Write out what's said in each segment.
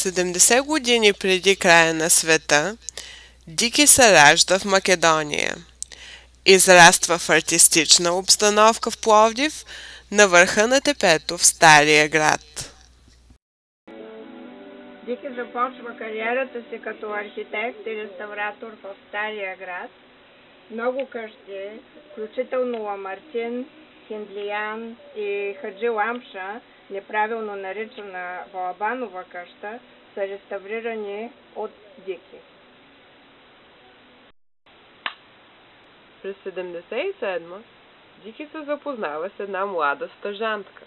70 години преди края на света, Дики се ражда в Македония. Израства в артистична обстановка в Пловдив, на върха на тепето в Стария град. Дики започва кариерата си като архитект и реставратор в Стария град. Много къщи, включително Ламартин, Хиндлиян и Хаджи Ламша, неправилно наричана Балабанова къща, са реставрирани от Дики. През 77 Дики се запознава с една млада стажантка,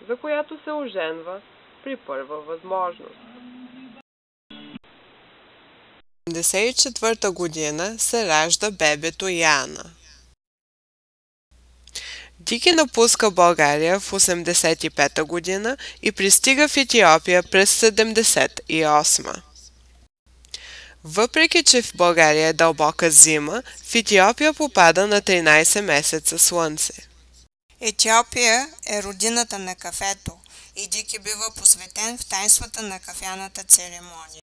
за която се оженва при първа възможност. В 1974 година се ражда бебето Яна. Дики напуска България в 1985 година и пристига в Етиопия през 1978. Въпреки че в България е дълбока зима, в Етиопия попада на 13 месеца слънце. Етиопия е родината на кафето и Дики бива посветен в тайнствата на кафяната церемония.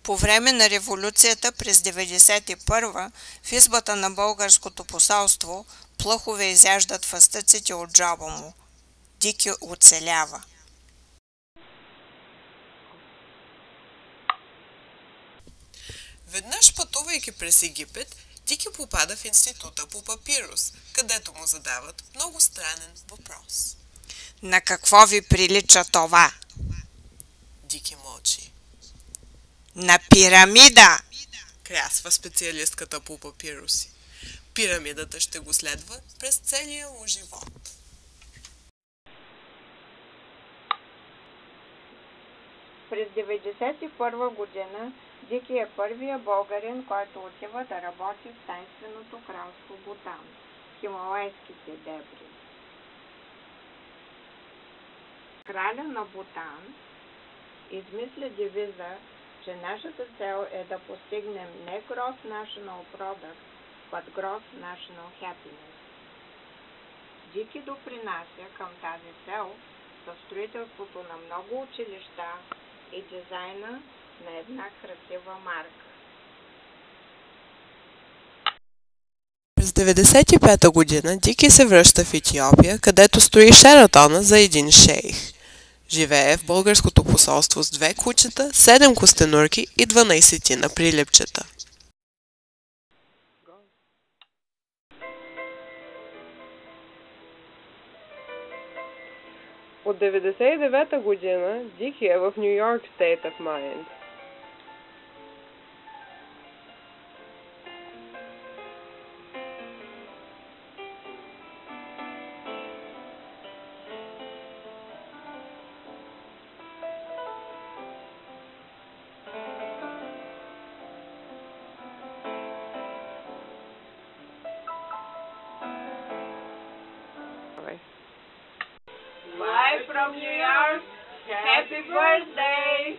По време на революцията през 1991 в избата на българското посолство плъхове изяждат фастъците от джоба му. Дики оцелява. Веднъж пътувайки през Египет, Дики попада в института по папирус, където му задават много странен въпрос. На какво ви прилича това? Дики мълчи. На пирамида! Крясва специалистката по папируси. Пирамидата ще го следва през целия му живот. През 1991 година Дики е първия българин, който отива да работи в тайнственото кралство Бутан, в хималайските дебри. Краля на Бутан измисля девиза, че нашата цел е да постигнем не Gross National Product, but Gross National Happiness. Дики допринася към тази цел със строителството на много училища и дизайна на една красива марка. През 1995 година Дики се връща в Етиопия, където строи Шератона за един шейх. Живее в българското посолство с 2 кучета, 7 костенурки и 12 на прилепчета. От 1999 година Дики е в New York State of Mind. Live from New York, happy birthday!